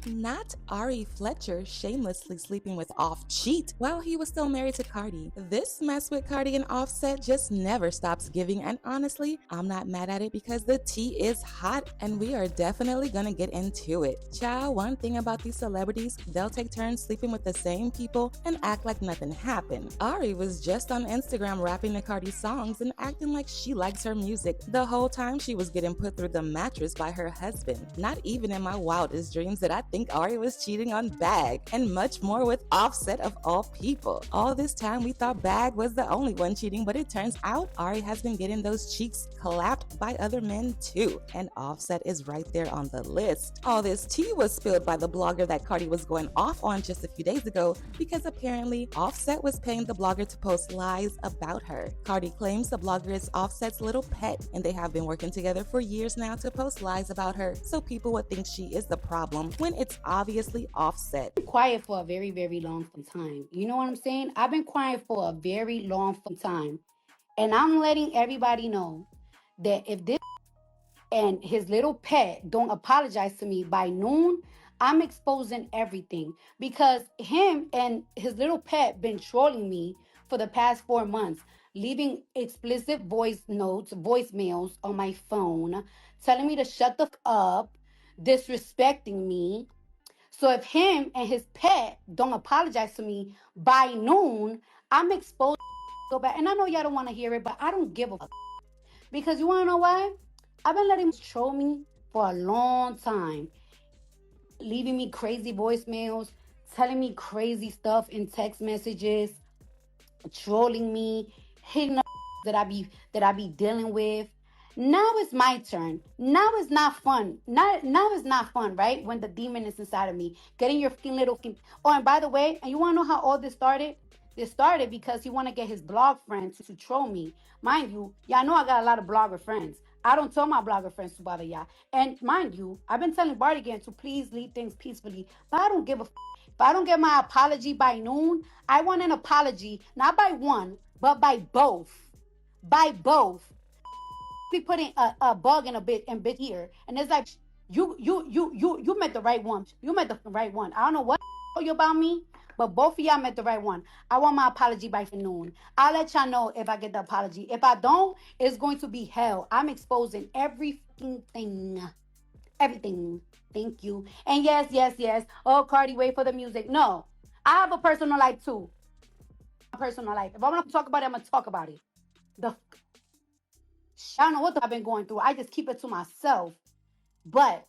Not Ari Fletcher shamelessly sleeping with OffCHEAT while he was still married to Cardi. This mess with Cardi and Offset just never stops giving, and honestly, I'm not mad at it because the tea is hot and we are definitely gonna get into it. Child, one thing about these celebrities, they'll take turns sleeping with the same people and act like nothing happened. Ari was just on Instagram rapping to Cardi's songs and acting like she likes her music the whole time she was getting put through the mattress by her husband. Not even in my wildest dreams did I think Ari was cheating on Bag, and much more with Offset of all people. All this time we thought Bag was the only one cheating, but it turns out Ari has been getting those cheeks clapped by other men too, and Offset is right there on the list. All this tea was spilled by the blogger that Cardi was going off on just a few days ago because apparently Offset was paying the blogger to post lies about her. Cardi claims the blogger is Offset's little pet, and they have been working together for years now to post lies about her so people would think she is the problem when it's obviously Offset. Quiet for a very, very long time. You know what I'm saying? I've been quiet for a very long time. And I'm letting everybody know that if this and his little pet don't apologize to me by noon, I'm exposing everything. Because him and his little pet been trolling me for the past 4 months, leaving explicit voicemails on my phone, telling me to shut the up, disrespecting me. So if him and his pet don't apologize to me by noon, I'm exposed so bad. And I know y'all don't want to hear it, but I don't give a fuck. Because you want to know why? I've been letting him troll me for a long time. Leaving me crazy voicemails, telling me crazy stuff in text messages, trolling me, hitting up that I be dealing with. Now it's my turn. Now it's not fun. Now it's not fun, right? When the demon is inside of me, getting your little. Oh, and by the way, and you want to know how all this started? This started because he want to get his blog friends to troll me. Mind you, y'all know I got a lot of blogger friends. I don't tell my blogger friends to bother y'all. And mind you, I've been telling Bardigan to please leave things peacefully, but I don't give a. If I don't get my apology by noon, I want an apology not by one, but by both. By both. Be putting a bug in a bit here, and it's like you met the right one. You met the right one. I don't know what you about me, but both of y'all met the right one. I want my apology by noon. I'll let y'all know if I get the apology. If I don't, it's going to be hell. I'm exposing everything. Everything. Thank you. And yes. Oh, Cardi, wait for the music. No, I have a personal life too. Personal life. If I want to talk about it, I'm gonna talk about it. I don't know what I've been going through. I just keep it to myself. But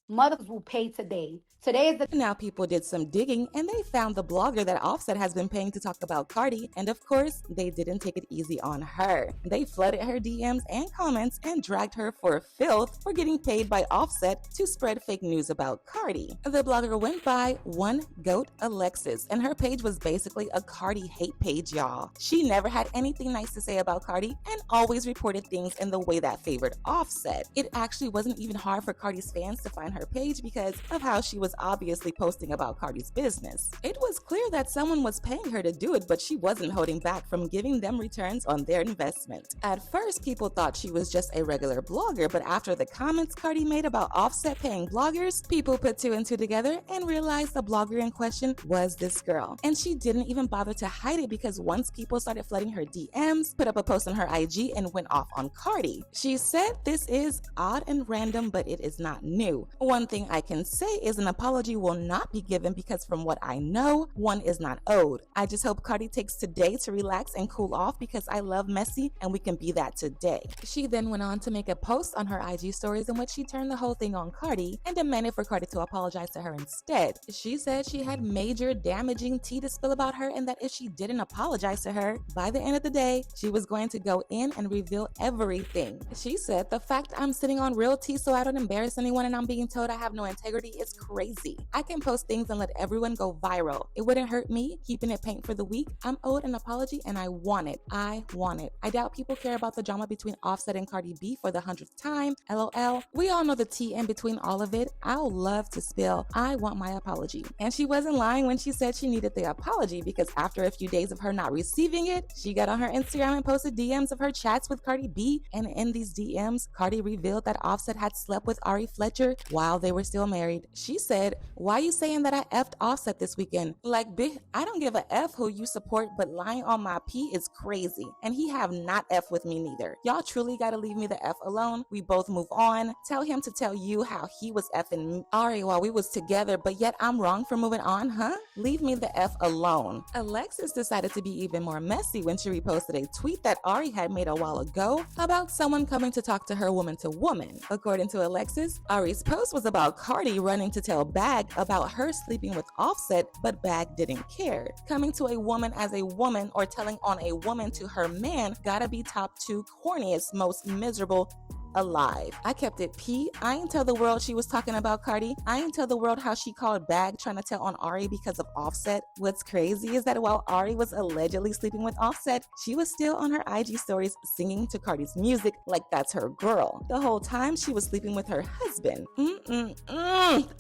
mothers will pay today. Today is the... Now people did some digging and they found the blogger that Offset has been paying to talk about Cardi, and of course, they didn't take it easy on her. They flooded her DMs and comments and dragged her for filth for getting paid by Offset to spread fake news about Cardi. The blogger went by One Goat Alexis, and her page was basically a Cardi hate page, y'all. She never had anything nice to say about Cardi and always reported things in the way that favored Offset. It actually wasn't even hard for Cardi's fans to find her page because of how she was obviously posting about Cardi's business. It was clear that someone was paying her to do it, but she wasn't holding back from giving them returns on their investment. At first, people thought she was just a regular blogger, but after the comments Cardi made about Offset paying bloggers, people put two and two together and realized the blogger in question was this girl. And she didn't even bother to hide it because once people started flooding her DMs, put up a post on her IG and went off on Cardi. She said this is odd and random, but it is not new. One thing I can say is an apology will not be given because from what I know, one is not owed. I just hope Cardi takes today to relax and cool off because I love messy and we can be that today. She then went on to make a post on her IG stories in which she turned the whole thing on Cardi and demanded for Cardi to apologize to her instead. She said she had major damaging tea to spill about her and that if she didn't apologize to her, by the end of the day, she was going to go in and reveal everything. She said, the fact I'm sitting on real tea so I don't embarrass anyone and I'm being told I have no integrity is crazy. I can post things and let everyone go viral. It wouldn't hurt me keeping it paint for the week. I'm owed an apology and I want it. I want it. I doubt people care about the drama between Offset and Cardi B for the 100th time. LOL. We all know the tea in between all of it. I'll love to spill. I want my apology. And she wasn't lying when she said she needed the apology because after a few days of her not receiving it, she got on her Instagram and posted DMs of her chats with Cardi B. And in these DMs, Cardi revealed that Offset had slept with Ari Fletcher while while they were still married, she said, "Why you saying that I effed Offset this weekend? Like, bitch, I don't give a F who you support, but lying on my P is crazy. And he have not F with me neither. Y'all truly gotta leave me the F alone. We both move on. Tell him to tell you how he was effing Ari while we was together, but yet I'm wrong for moving on, huh? Leave me the F alone." Alexis decided to be even more messy when she reposted a tweet that Ari had made a while ago about someone coming to talk to her woman to woman. According to Alexis, Ari's post was about Cardi running to tell Bag about her sleeping with Offset, but Bag didn't care. Coming to a woman as a woman or telling on a woman to her man gotta be top 2 corniest, most miserable alive. I kept it P. I ain't tell the world she was talking about Cardi. I ain't tell the world how she called Bag trying to tell on Ari because of Offset. What's crazy is that while Ari was allegedly sleeping with Offset, she was still on her IG stories singing to Cardi's music like that's her girl. The whole time she was sleeping with her husband.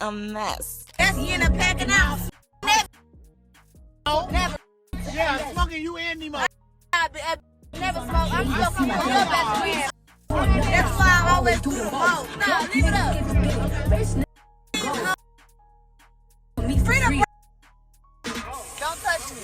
A mess. That's in a packing out. Never. Yeah, smoking you and Nemo. Never smoke. I'm smoking with your best friend. That's why I always do the most. Nah, leave it up. Freedom. Don't touch me.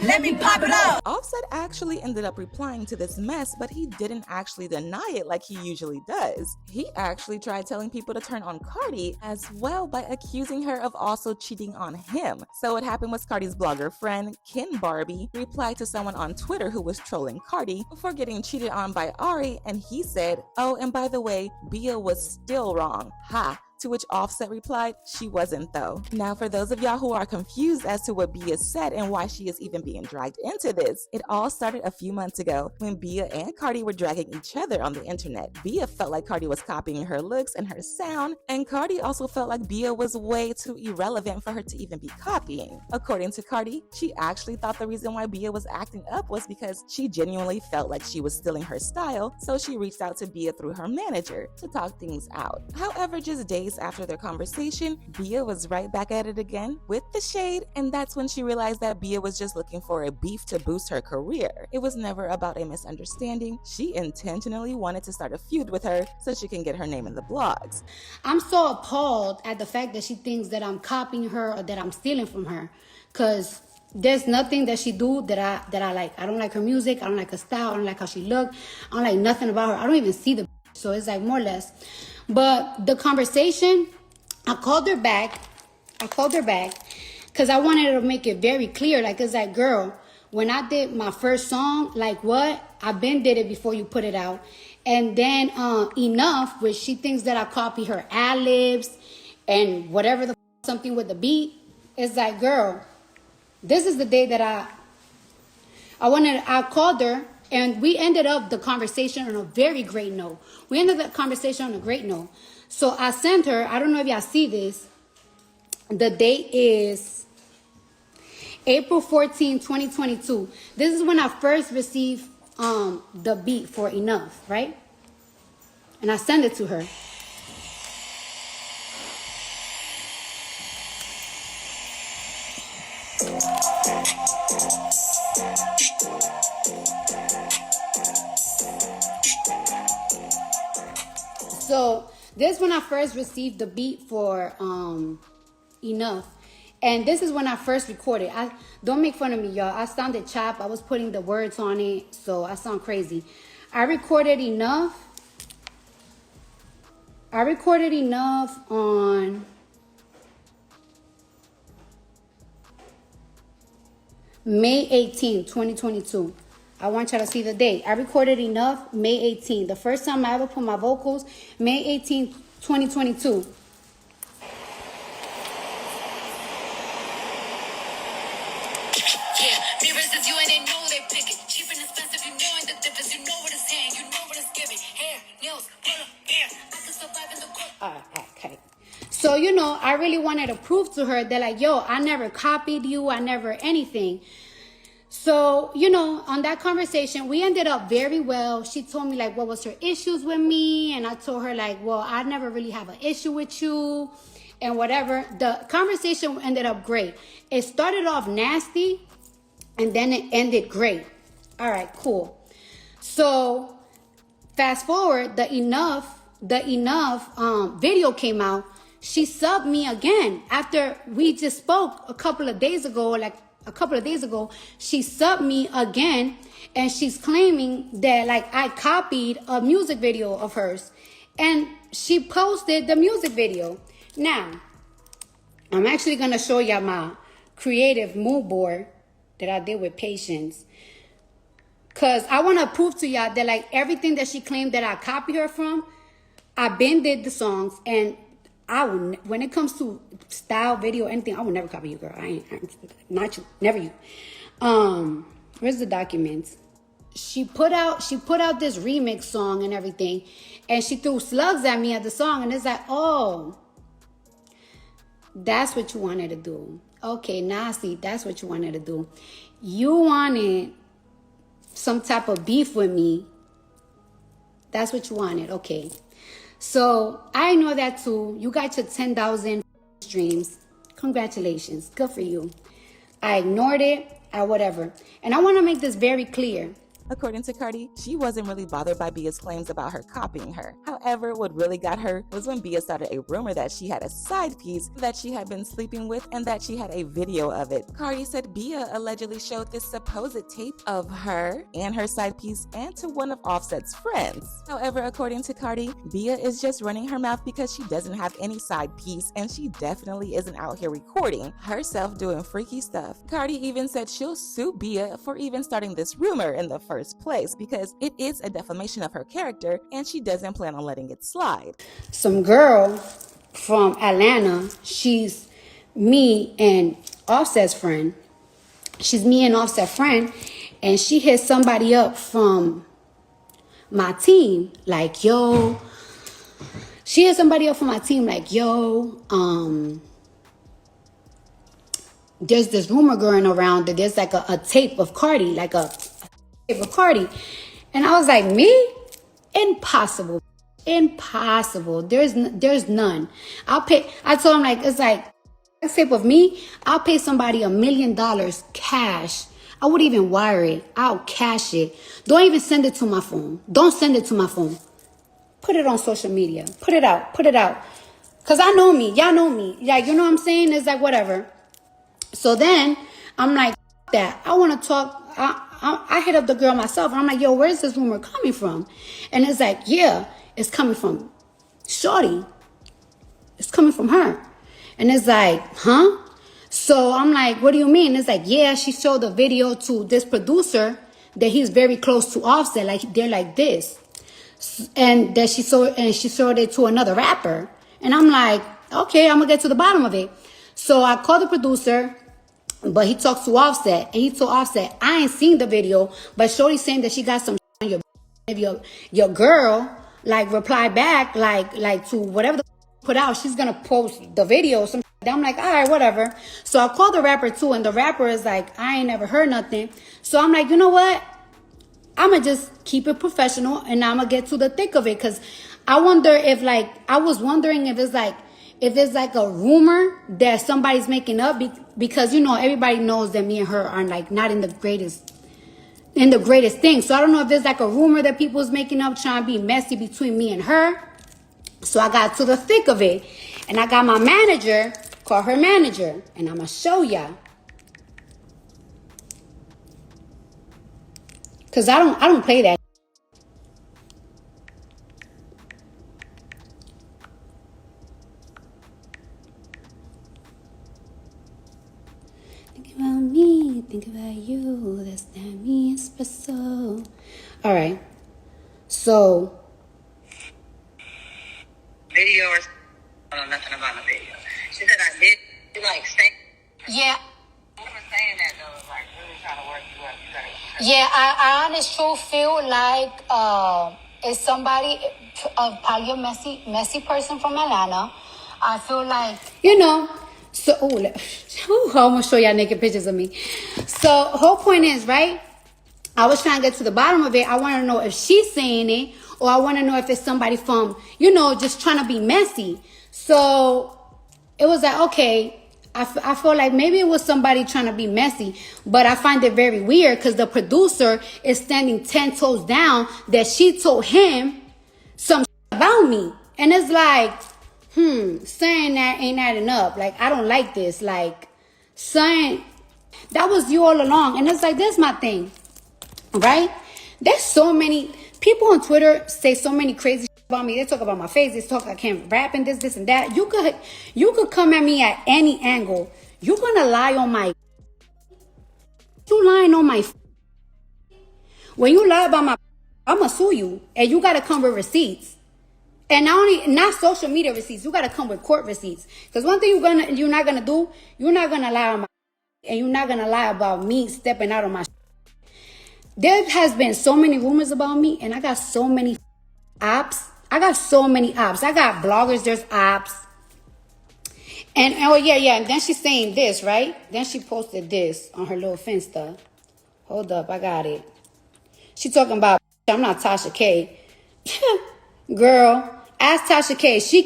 Let me pop it up. Offset actually ended up replying to this mess, but he didn't actually deny it like he usually does. He actually tried telling people to turn on Cardi as well by accusing her of also cheating on him. So what happened was Cardi's blogger friend, Ken Barbie, replied to someone on Twitter who was trolling Cardi for getting cheated on by Ari, and he said, "Oh, and by the way, Bia was still wrong. Ha." To which Offset replied, "She wasn't though." Now, for those of y'all who are confused as to what Bia said and why she is even being dragged into this, it all started a few months ago when Bia and Cardi were dragging each other on the internet. Bia felt like Cardi was copying her looks and her sound, and Cardi also felt like Bia was way too irrelevant for her to even be copying. According to Cardi, she actually thought the reason why Bia was acting up was because she genuinely felt like she was stealing her style, so she reached out to Bia through her manager to talk things out. However, just days after their conversation, Bia was right back at it again with the shade, and that's when she realized that Bia was just looking for a beef to boost her career. It was never about a misunderstanding. She intentionally wanted to start a feud with her so she can get her name in the blogs. I'm so appalled at the fact that she thinks that I'm copying her or that I'm stealing from her, because there's nothing that she do that I like. I don't like her music. I don't like her style. I don't like how she look. I don't like nothing about her. I don't even see the so it's like more or less. But the conversation, I called her back because I wanted to make it very clear. Like, it's like, girl, when I did my first song, like what? I been did it before you put it out. And then Enough, which she thinks that I copy her ad-libs and whatever the something with the beat. It's like, girl, this is the day that I called her, and we ended up the conversation on a very great note. We ended the conversation on a great note. So I sent her, I don't know if y'all see this. The date is April 14, 2022. This is when I first received the beat for Enough, right? And I sent it to her. So this is when I first received the beat for Enough. And this is when I first recorded. Don't make fun of me, y'all. I sounded chopped. I was putting the words on it, so I sound crazy. I recorded Enough on May 18, 2022. I want y'all to see the date. I recorded Enough May 18. The first time I ever put my vocals, May 18, 2022. Yeah, mirrors is you and they know they pick it. Cheap and expensive, you know the difference. You know what it's saying, you know what it's giving. Hair, nails, color, hair. I can survive in the court. Okay. So, you know, I really wanted to prove to her that, like, yo, I never copied you. I never anything. So, you know, on that conversation, we ended up very well. She told me, like, what was her issues with me? And I told her, like, well, I never really have an issue with you and whatever. The conversation ended up great. It started off nasty, and then it ended great. All right, cool. So, fast forward, the Enough the Enough video came out, she subbed me again. After we just spoke a couple of days ago, she subbed me again, and she's claiming that like I copied a music video of hers, and she posted the music video. Now, I'm actually gonna show y'all my creative mood board that I did with Patience, cause I want to prove to y'all that like everything that she claimed that I copied her from, I been did the songs, and I will, when it comes to style, video, anything, I will never copy you, girl. I ain't not you, never you. Where's the documents? She put out this remix song and everything, and she threw slugs at me at the song, and it's like, oh, that's what you wanted to do. Okay, now I see, that's what you wanted to do. You wanted some type of beef with me. That's what you wanted. Okay. So I know that too. You got your 10,000 streams. Congratulations. Good for you. I ignored it or whatever. And I want to make this very clear. According to Cardi, she wasn't really bothered by Bia's claims about her copying her. However, what really got her was when Bia started a rumor that she had a side piece that she had been sleeping with and that she had a video of it. Cardi said Bia allegedly showed this supposed tape of her and her side piece and to one of Offset's friends. However, according to Cardi, Bia is just running her mouth because she doesn't have any side piece, and she definitely isn't out here recording herself doing freaky stuff. Cardi even said she'll sue Bia for even starting this rumor in the first place because it is a defamation of her character and she doesn't plan on letting it slide. Some girl from Atlanta, she's me and Offset's friend. She's me and Offset's friend, and she hit somebody up from my team like, yo, there's this rumor going around that there's like a tape of Cardi, like a tape of Cardi. And I was like, me? Impossible. There's none. I told him, like, it's like a tape of me. I'll pay somebody $1 million cash. I wouldn't even wire it. I'll cash it. Don't even send it to my phone. Don't send it to my phone. Put it on social media. Put it out. Cause I know me. Y'all know me. Like, you know what I'm saying? It's like, whatever. So then I'm like, that. I want to talk. I hit up the girl myself. And I'm like, yo, where's this rumor coming from? And it's like, yeah, it's coming from Shorty. It's coming from her. And it's like, huh? So I'm like, what do you mean? It's like, yeah, she showed the video to this producer that he's very close to Offset. Like, they're like this. And that she showed it to another rapper. And I'm like, okay, I'm going to get to the bottom of it. So I called the producer, but he talked to Offset, and he told Offset, I ain't seen the video, but Shorty's saying that she got some on your, if your girl, like, reply back, like to whatever the put out, she's gonna post the video. I'm like, all right, whatever. So I called the rapper too, and the rapper is like, I ain't never heard nothing. So I'm like, you know what? I'm gonna just keep it professional, and I'm gonna get to the thick of it, because I wonder if, like, I was wondering if it's like a rumor that somebody's making up, because, you know, everybody knows that me and her are like not in the greatest thing. So I don't know if there's like a rumor that people's making up trying to be messy between me and her. So I got to the thick of it, and I got my manager, call her manager, and I'm gonna show ya. Cause I don't play that. Think about me, think about you. That's not me, espresso. All right. So. Video or I don't know nothing about the video. She said I did like say. Yeah. Who was saying that though was like really trying to work you up. Yeah, I honestly true feel like it's somebody, probably a messy person from Atlanta. I feel like, you know, so I'm gonna show y'all naked pictures of me. So whole point is, right, I was trying to get to the bottom of it. I want to know if she's saying it, or I want to know if it's somebody from, you know, just trying to be messy. So it was like, okay, I feel like maybe it was somebody trying to be messy, but I find it very weird because the producer is standing 10 toes down that she told him some about me. And it's like, saying that ain't adding up. Like, I don't like this. Like, saying that was you all along. And it's like, this my thing, right? There's so many people on Twitter say so many crazy shit about me. They talk about my face. They talk I can't rap and this and that. You could come at me at any angle. You're gonna lie on my. You lying on my. When you lie about my, I'ma sue you, and you gotta come with receipts. And not social media receipts. You gotta come with court receipts. Because one thing you're not gonna do, you're not gonna lie on my, and you're not gonna lie about me stepping out on my. There has been so many rumors about me, and I got so many ops. I got bloggers. There's ops. And oh yeah. And then she's saying this, right? Then she posted this on her little Finsta. Hold up, I got it. She talking about I'm not Tasha K. Girl. Ask Tasha K. She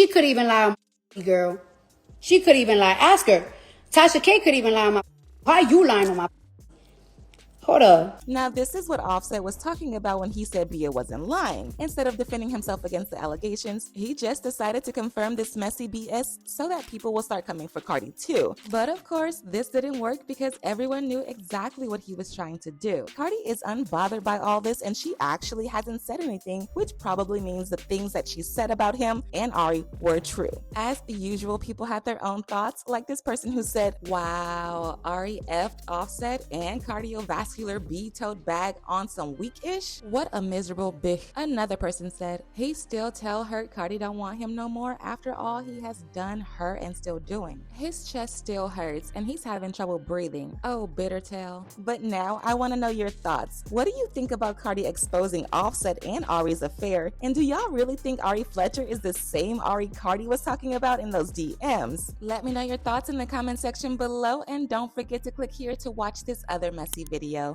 could even lie on my girl. She could even lie. Ask her. Tasha K could even lie on my. Why you lying on my? Hold up. Now, this is what Offset was talking about when he said Bia wasn't lying. Instead of defending himself against the allegations, he just decided to confirm this messy BS so that people will start coming for Cardi too. But of course, this didn't work because everyone knew exactly what he was trying to do. Cardi is unbothered by all this and she actually hasn't said anything, which probably means the things that she said about him and Ari were true. As usual, people had their own thoughts, like this person who said, wow, Ari effed Offset and cardiovascular B-toed bag on some weak-ish? What a miserable bitch. Another person said, he still tell her Cardi don't want him no more after all he has done her and still doing. His chest still hurts and he's having trouble breathing. Oh, bitter tale. But now I want to know your thoughts. What do you think about Cardi exposing Offset and Ari's affair? And do y'all really think Ari Fletcher is the same Ari Cardi was talking about in those DMs? Let me know your thoughts in the comment section below and don't forget to click here to watch this other messy video.